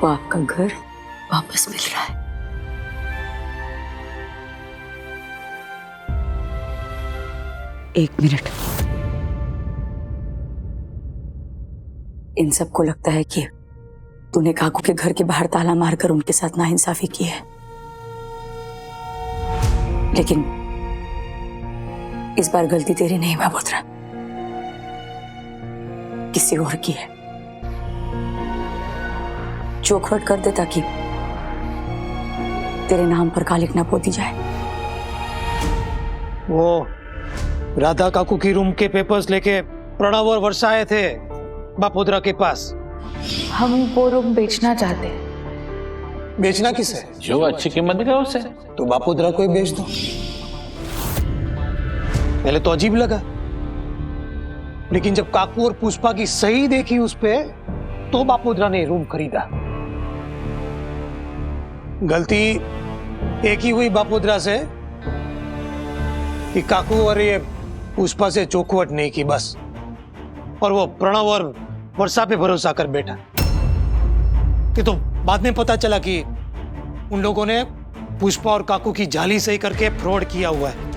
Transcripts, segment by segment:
आपको आपका घर वापस मिल रहा है। एक मिनट, इन सबको लगता है कि तूने काकू के घर के बाहर ताला मारकर उनके साथ नाइंसाफी की है, लेकिन इस बार गलती तेरी नहीं बाबूतरा, किसी और की है। चौखट कर दे ताकि तेरे नाम पर कालिक ना पोती जाए। वो राधा काकू की रूम के पेपर्स लेके प्रणव और वर्षा आए थे बापोद्रा के पास। हम वो रूम बेचना चाहते हैं। बेचना किसे? जो अच्छी कीमत देगा उसे। तो बापोद्रा को ही बेच दो। पहले तो अजीब लगा, लेकिन जब काकू और पुष्पा की सही देखी उस पे, तो बापोद्रा ने रूम खरीदा। गलती एक ही हुई बापोद्रा से कि काकू और ये पुष्पा से चौखवट नहीं की बस, और वो प्रणव और वर्षा पे भरोसा कर बैठा। कि तो बाद में पता चला कि उन लोगों ने पुष्पा और काकू की जाली सही करके फ्रॉड किया हुआ है।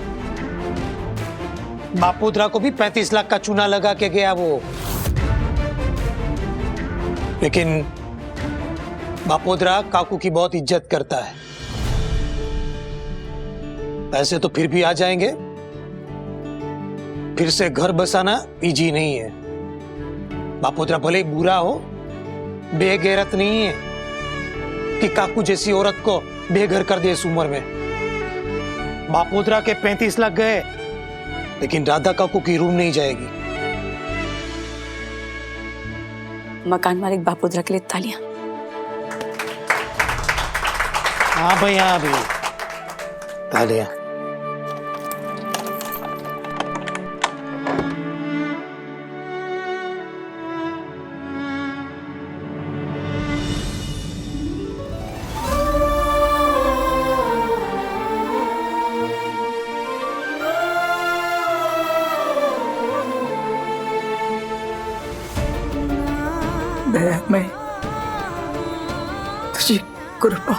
बापोद्रा को भी 35 लाख का चूना लगा के गया वो, लेकिन बापोद्रा काकू की बहुत इज्जत करता है। पैसे तो फिर भी आ जाएंगे, फिर से घर बसाना इजी नहीं है। बापोद्रा भले ही बुरा हो, बेगैरत नहीं है कि काकू जैसी औरत को बेघर कर दे इस उम्र में। बापोद्रा के 35 लाख गए, लेकिन राधा काकू की रूम नहीं जाएगी। मकान मालिक बापोद्रा के लिए तालियां। हाँ भाई, हाँ भाई, तालियां। मैं तुझे कृपा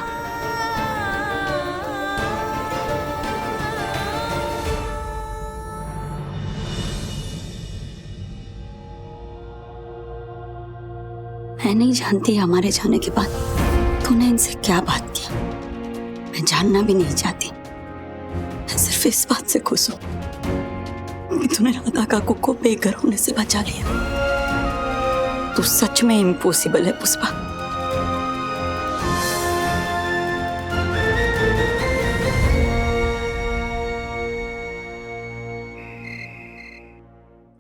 मैं नहीं जानती हमारे जाने के बाद तूने इनसे क्या बात की। मैं जानना भी नहीं चाहती। मैं सिर्फ इस बात से खुश हूं कि तूने राधा काकू को बेघर होने से बचा लिया। तू सच में इम्पॉसिबल है पुष्पा।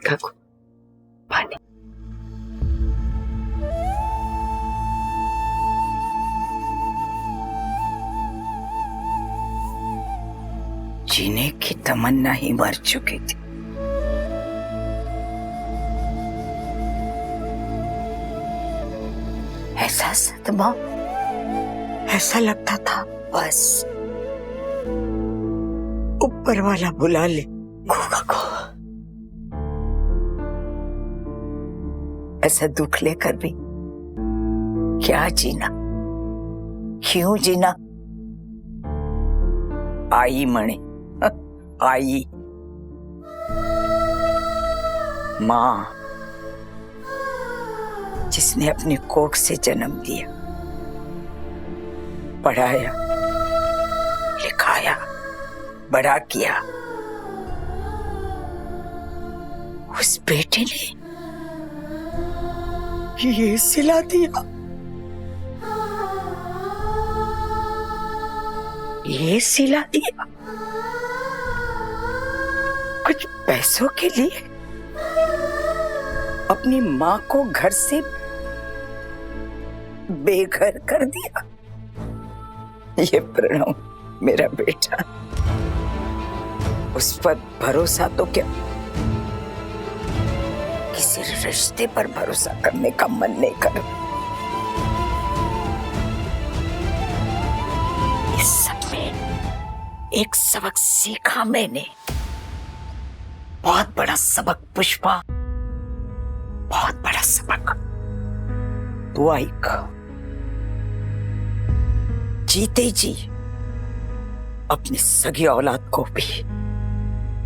काकू, पानी। जीने की तमन्ना ही मर चुकी थी। ऐसा सदमा, ऐसा लगता था बस ऊपर वाला बुला ले गोगा को। ऐसा दुख लेकर भी क्या जीना, क्यों जीना? आई मणि, आई माँ, जिसने अपनी कोख से जन्म दिया, पढ़ाया, लिखाया, बड़ा किया, उस बेटे ने ये सिला दिया, ये सिला दिया कुछ पैसों के लिए। अपनी माँ को घर से बेघर कर दिया। ये प्रणव मेरा बेटा, उस पर भरोसा तो क्या, किसी रिश्ते पर भरोसा करने का मन नहीं कर। इस सब में एक सबक सीखा मैंने, बहुत बड़ा सबक पुष्पा, बहुत बड़ा सबक। दुआ जीते जी अपनी सगी औलाद को भी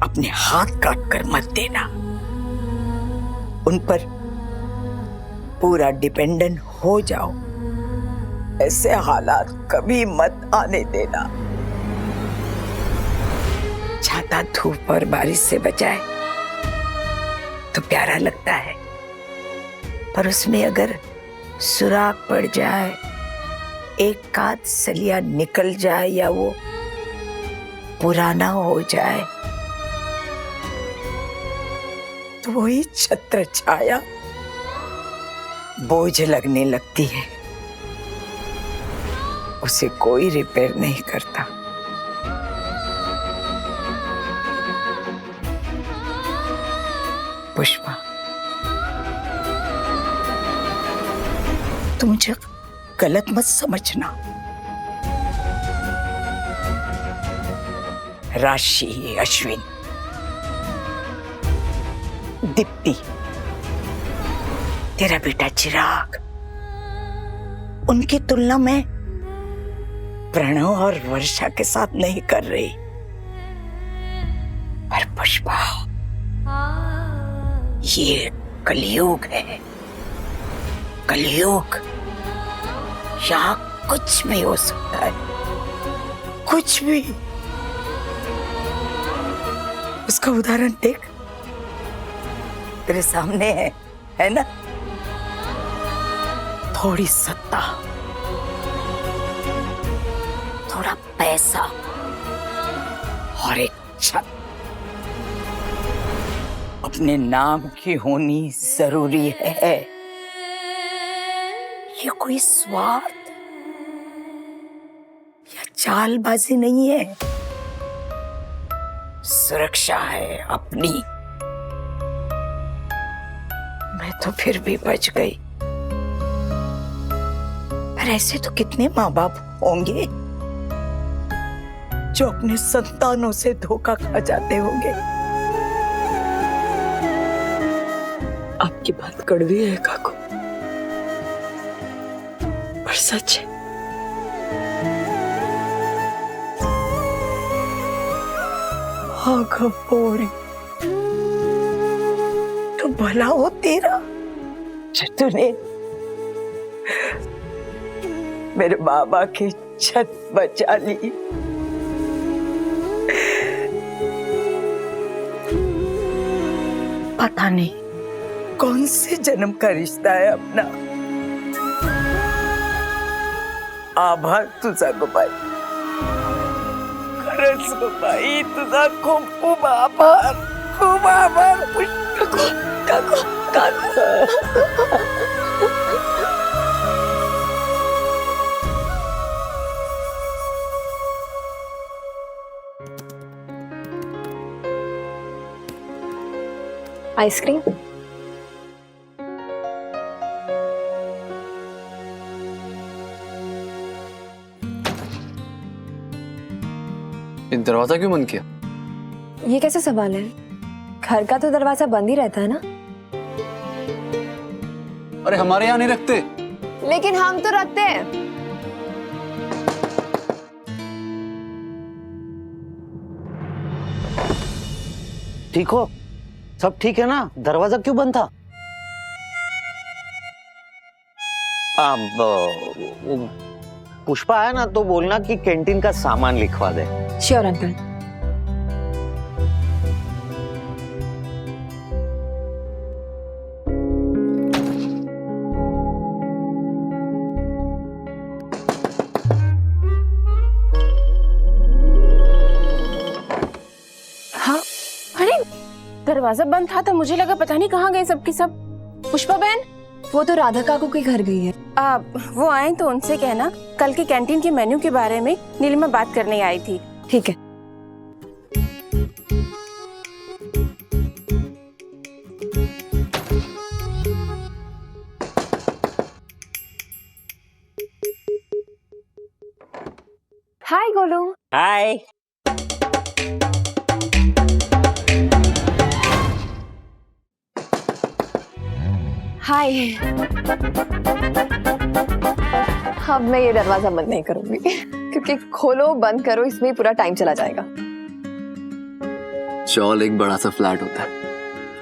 अपने हाथ काट कर मत देना। उन पर पूरा डिपेंडेंट हो जाओ, ऐसे हालात कभी मत आने देना। छाता धूप और बारिश से बचाए तो प्यारा लगता है, पर उसमें अगर सुराख पड़ जाए, एक आध सलिया निकल जाए या वो पुराना हो जाए तो वही छत्र छाया बोझ लगने लगती है। उसे कोई रिपेयर नहीं करता। पुष्पा, तुम मुझे गलत मत समझना। राशि, अश्विन, दीप्ति, तेरा बेटा चिराग, उनकी तुलना में प्रणव और वर्षा के साथ नहीं कर रही। पर पुष्पा, ये कलयुग है, कलयुग। यहाँ कुछ भी हो सकता है, कुछ भी। उसका उदाहरण देख, तेरे सामने है ना? थोड़ी सत्ता, थोड़ा पैसा और एक छत अपने नाम की होनी जरूरी है। ये कोई स्वार्थ या चालबाजी नहीं है, सुरक्षा है अपनी। मैं तो फिर भी बच गई, पर ऐसे तो कितने माँ बाप होंगे जो अपने संतानों से धोखा खा जाते होंगे। आपकी बात कड़वी है काकू, पर सच है। हाँ खपोरी, तो भला हो तेरा जो तूने मेरे बाबा की छत बचा ली। पता नहीं कौन से जन्म का रिश्ता है अपना। आभार तुझा गोपाई, खरंच गोपाई, तुझा खूप खूप आभार, खूप आभार। काकू, काकू, काकू। आइसक्रीम? ये दरवाजा क्यों बंद किया? ये कैसे सवाल है? घर का तो दरवाजा बंद ही रहता है ना। अरे हमारे यहाँ नहीं रखते। लेकिन हम तो रखते हैं। ठीक हो? सब ठीक है ना? दरवाजा क्यों बंद था? अब पुष्पा आया ना तो बोलना कि कैंटीन का सामान लिखवा दे। Sure uncle. हाँ, अरे दरवाजा बंद था तो मुझे लगा पता नहीं कहाँ गए सबकी सब। पुष्पा बहन? वो तो राधा काकू के घर गई है। वो आए तो उनसे कहना कल के कैंटीन के मेन्यू के बारे में नीलिमा बात करने आई थी। ठीक है। हाय गोलू। हाय। हाय। अब मैं ये दरवाजा बंद नहीं करूंगी। क्योंकि खोलो बंद करो इसमें ही पूरा टाइम चला जाएगा। चौल एक बड़ा सा फ्लैट होता है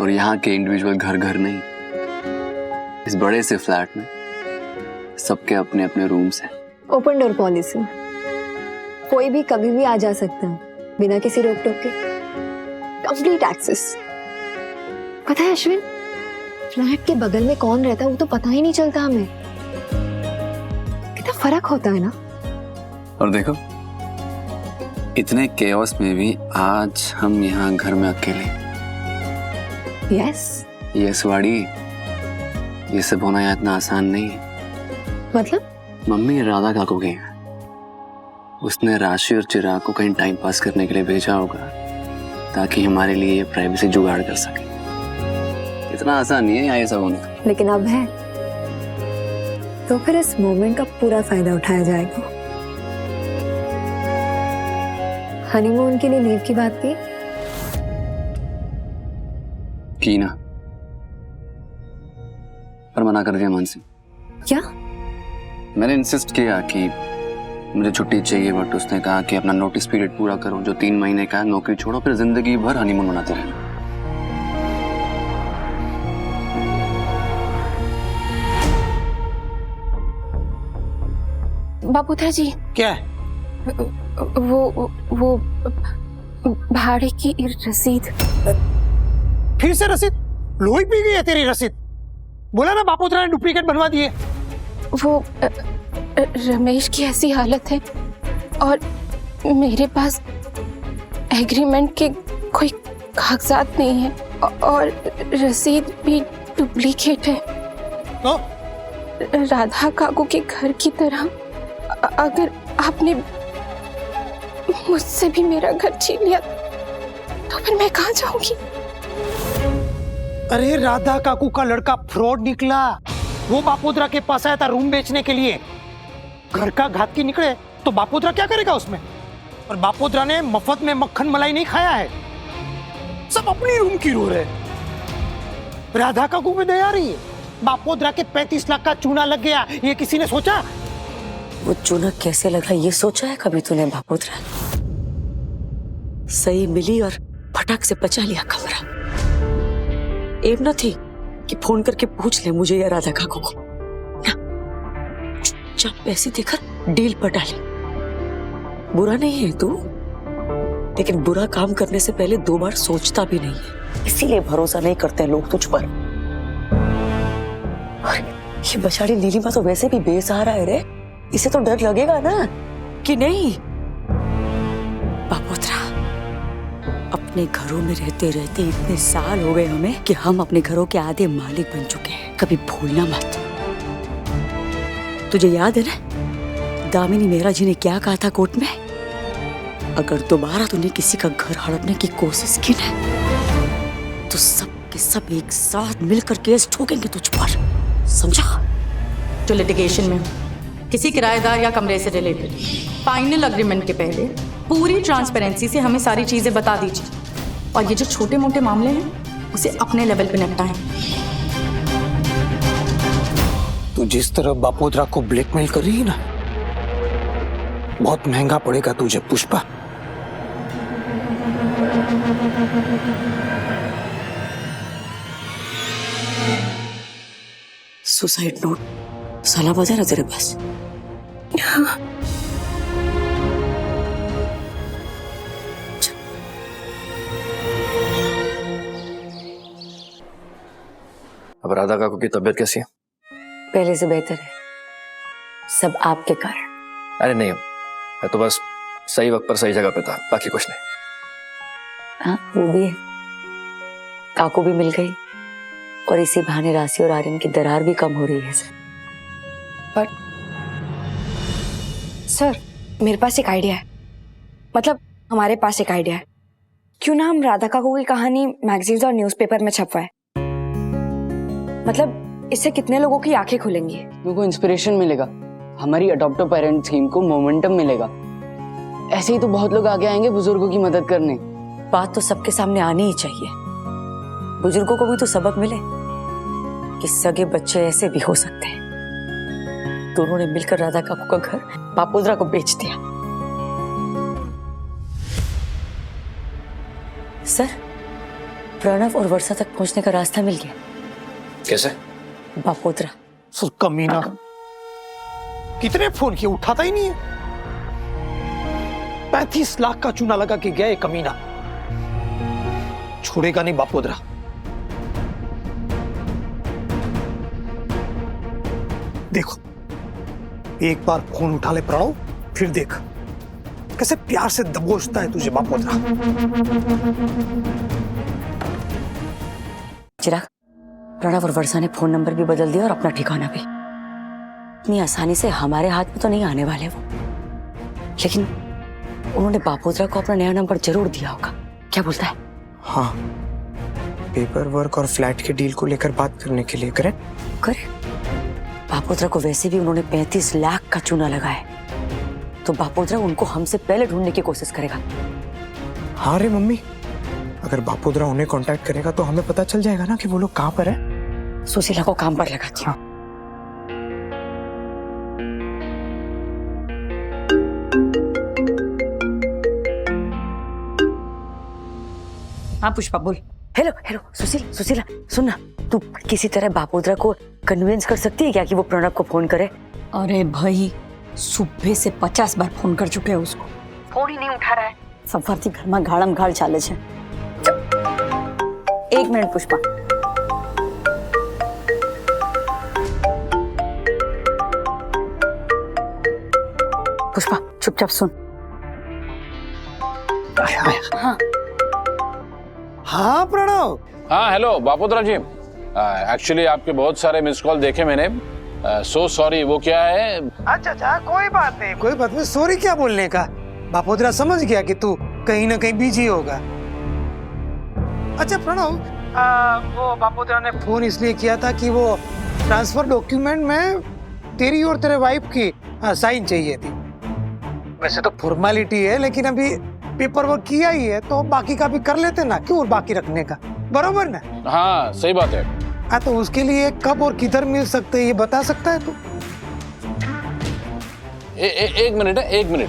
और यहाँ के इंडिविजुअल घर घर नहीं। इस बड़े से फ्लैट में सबके अपने अपने रूम्स हैं। ओपन डोर पॉलिसी, कोई भी कभी भी आ जा सकता है बिना किसी रोक टोक के। Complete access. पता है अश्विन, फ्लैट के बगल में कौन रहता है वो तो पता ही नहीं चलता हमें। कितना फर्क होता है ना। और देखो, इतने केओस में भी आज हम यहाँ घर में अकेले। यस वाड़ी, ये सब होना यहाँ इतना आसान नहीं है। मतलब? मम्मी राधा काकू गई हैं। उसने राशि और चिराग को कहीं टाइम पास करने के लिए भेजा होगा ताकि हमारे लिए ये प्राइवेसी जुगाड़ कर सके। इतना आसान नहीं है यहाँ ये सब होना। लेकिन अब है तो फिर इस मोमेंट का पूरा फायदा उठाया जाएगा। हनीमून के लिए लीव की बात की ना, पर मना कर दिया मानसी। क्या? मैंने इंसिस्ट किया कि मुझे छुट्टी चाहिए, बट उसने कहा कि अपना नोटिस पीरियड पूरा करो, जो 3 महीने का है, नौकरी छोड़ो, फिर जिंदगी भर हनीमून मनाते रहना। बापूधरा जी, क्या है? वो भाड़े की रसीद। फिर से रसीद? लोही पी गई है तेरी रसीद। बोला ना बापोद्रा ने डुप्लीकेट बनवा दिए। वो रमेश की ऐसी हालत है और मेरे पास एग्रीमेंट के कोई कागजात नहीं है और रसीद भी डुप्लीकेट है। तो राधा काकू के घर की तरह अगर आपने मुझसे भी मेरा घर छीन लिया तो फिर मैं कहाँ जाऊंगी? अरे राधा काकू का लड़का फ्रॉड निकला। वो बापोद्रा के पास आया था रूम बेचने के लिए। घर का घातकी निकले तो बापोद्रा क्या करेगा उसमें? और बापोद्रा ने मफत में मक्खन मलाई नहीं खाया है। सब अपनी रूम की रो रहे। राधा काकू में दया रही है। बापोद्रा के 35 लाख का चूना लग गया, ये किसी ने सोचा? वो चूना कैसे लगा ये सोचा है कभी तूने बापोद्रा? सही मिली और फटाक से बचा लिया कमरा। एम न थी कि फोन करके पूछ ले मुझे या राधा काकू को। चुपचाप पैसे देकर डील पर डाली। बुरा नहीं है तू, लेकिन बुरा काम करने से पहले 2 बार सोचता भी नहीं है। इसीलिए भरोसा नहीं करते लोग तुझ पर। और ये बेचारी नीलिमा तो वैसे भी बेसहारा है रे। इसे तो डर लगेगा ना कि नहीं? बापोद्रा, अपने घरों में रहते रहते इतने साल हो गए हमें कि हम अपने घरों के आधे मालिक बन चुके हैं। कभी भूलना मत। तुझे याद है ना दामिनी मेहरा जी ने क्या कहा था कोर्ट में? अगर दोबारा तूने किसी का घर हड़पने की कोशिश की ना तो सब के सब एक साथ मिलकर केस ठोकेंगे तुझ पर, समझा? जो लिटिगेशन में किसी किराएदार या कमरे से रिलेटेड फाइनल अग्रीमेंट के पहले पूरी ट्रांसपेरेंसी से हमें सारी चीजें बता दीजिए और ये जो छोटे मोटे मामले हैं उसे अपने लेवल पे निपटाएं। तू जिस तरह बापोद्रा को ब्लैकमेल कर रही है ना, बहुत महंगा पड़ेगा तुझे पुष्पा। सुसाइड नोट साला बजा ना तेरे पास? अब राधा काकू की तबीयत कैसी है? पहले से बेहतर है, सब आपके कारण। अरे नहीं, मैं तो बस सही वक्त पर सही जगह पे था, बाकी कुछ नहीं। हाँ वो भी है, काकू भी मिल गई और इसी बहाने राशि और आर्यन की दरार भी कम हो रही है। सर मेरे पास एक आइडिया है, मतलब हमारे पास एक आइडिया है। क्यों ना हम राधा काकू की कहानी मैगजीन्स और न्यूज़पेपर में छपवाए? मतलब इससे कितने लोगों की आंखें खुलेंगी। उनको इंस्पिरेशन मिलेगा, हमारी अडॉप्ट पेरेंट थीम को मोमेंटम मिलेगा। ऐसे ही तो बहुत लोग आगे आएंगे बुजुर्गों की मदद करने। बात तो सबके सामने आनी ही चाहिए। बुजुर्गों को भी तो सबक मिले कि सगे बच्चे ऐसे भी हो सकते हैं। दोनों ने मिलकर राधा काकू का घर बापोद्रा को बेच दिया। सर, प्रणव और वर्षा तक पहुंचने का रास्ता मिल गया। कैसे? बापोद्रा सो कमीना, कितने फोन किए, उठाता ही नहीं है। 35 लाख का चूना लगा के गया ये कमीना, छोड़ेगा नहीं बापोद्रा। देखो एक बार फोन उठा ले प्रणव, फिर देख कैसे प्यार से दबोचता है तुझे बापोद्रा। चिराग, प्रणव और वर्षा ने फोन नंबर भी बदल दिया और अपना ठिकाना भी। इतनी आसानी से हमारे हाथ में तो नहीं आने वाले वो, लेकिन उन्होंने बापोद्रा को अपना नया नंबर जरूर दिया होगा। क्या बोलता है? हाँ, पेपर वर्क और फ्लैट के डील को लेकर बात करने के लिए। Correct correct. बापोद्रा को वैसे भी उन्होंने 35 लाख का चूना लगाया है, तो बापोद्रा उनको हमसे पहले ढूंढने की कोशिश करेगा। हाँ रे मम्मी, अगर बापोद्रा उन्हें कांटेक्ट करेगा तो हमें पता चल जाएगा ना कि वो लोग कहाँ पर है। सुशीला को काम पर लगाती हूँ। हाँ पुष्पा बोल। हेलो हेलो सुशीला सुनना, तू किसी तरह बापोद्रा को कन्विंस कर सकती है क्या कि वो प्रणव को फोन करे? अरे भाई, सुबह से 50 बार फोन कर चुके हैं उसको, फोन ही नहीं उठा रहा है। सफरती घर में गाड़म गाड़ चाले छे। 1 मिनट पुष्पा। पुष्पा चुपचाप सुन। हाँ हाँ प्रणव। हाँ हेलो बापोद्रा जी, एक्चुअली आपके बहुत सारे मिस कॉल देखे मैंने। सो सॉरी, वो क्या है? अच्छा कोई बात नहीं, सॉरी क्या बोलने का। बापोद्रा समझ गया कि तू कहीं ना कहीं बिजी होगा। अच्छा प्रणव, वो बापोद्रा ने फोन इसलिए किया था कि वो ट्रांसफर डॉक्यूमेंट में तेरी और तेरे वाइफ की साइन चाहिए थी। वैसे तो फॉर्मेलिटी है, लेकिन अभी पेपर वर्क किया ही है तो बाकी का भी कर लेते ना, क्यों और बाकी रखने का, बरोबर ना? हाँ सही बात है। हाँ तो उसके लिए कब और किधर मिल सकते हैं ये बता सकता है तू? एक मिनट है, 1 मिनट।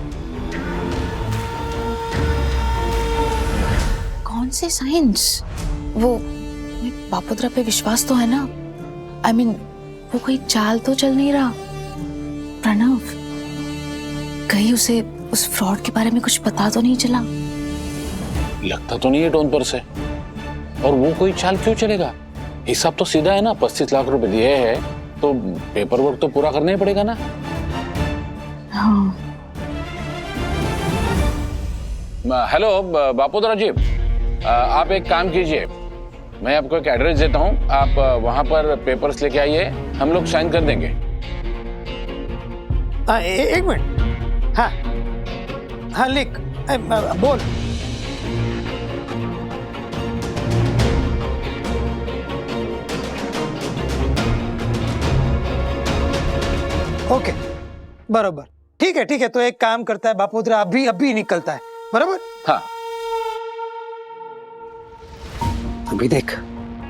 कौन से साइंस? वो बापोद्रा पे विश्वास तो है ना? I mean, वो कोई चाल तो चल नहीं रहा? प्रणव, कहीं उसे उस फ्रॉड के बारे में कुछ पता तो नहीं चला? लगता तो नहीं है टोन पर से। और वो कोई चाल क्यों चलेगा? हिसाब तो सीधा है ना, 35 लाख रुपए दिए हैं तो पेपर वर्क तो पूरा करना ही पड़ेगा ना। हाँ। हेलो बापोद्रा जी, आप एक काम कीजिए, मैं आपको एक एड्रेस देता हूँ, आप वहां पर पेपर्स लेके आइए, हम लोग साइन कर देंगे। 1 मिनट। हाँ लिख, बोल। ओके बरोबर, ठीक है। तो एक काम करता है बापोद्रा, अभी निकलता है, बराबर? हाँ। अभी देख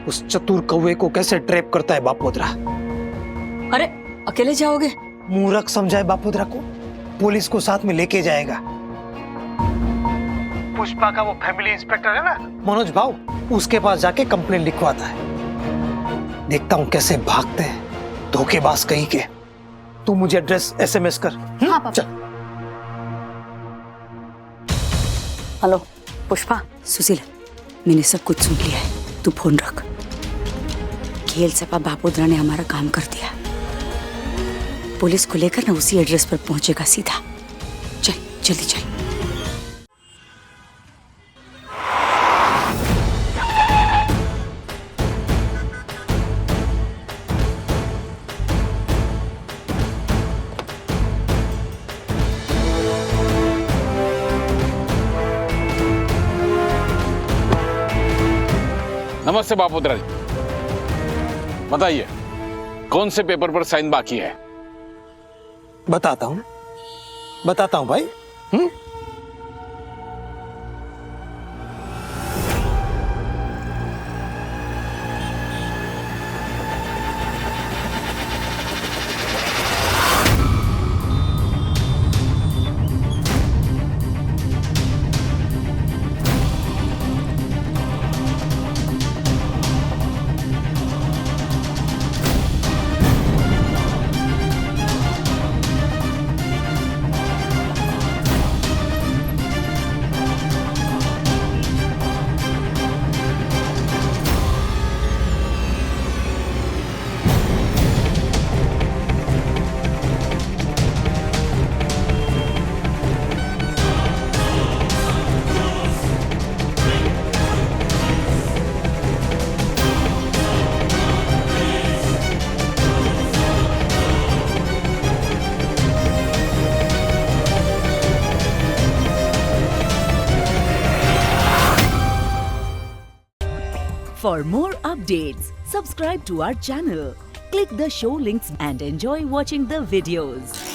उस चतुर कौवे को कैसे ट्रैप करता है बापोद्रा। अरे अकेले जाओगे? मूर्ख समझाए बापोद्रा को, पुलिस को साथ में लेके जाएगा। पुष्पा का वो फैमिली इंस्पेक्टर है ना मनोज भाऊ, उसके पास जाके कंप्लेंट लिखवाता है। देखता हूँ कैसे भागते हैं धोखेबाज कहीं के। तू मुझे एड्रेस SMS कर। हाँ पापा। चल। हेलो पुष्पा, सुशीला, मैंने सब कुछ सुन लिया है, तू फोन रख। खेल सपा बापोद्रा ने हमारा काम कर दिया, पुलिस को लेकर ना उसी एड्रेस पर पहुंचेगा सीधा। चल जल्दी चल। नमस्ते बापोद्रा जी, बताइए कौन से पेपर पर साइन बाकी है? बताता हूँ भाई। For more updates, subscribe to our channel, click the show links and enjoy watching the videos.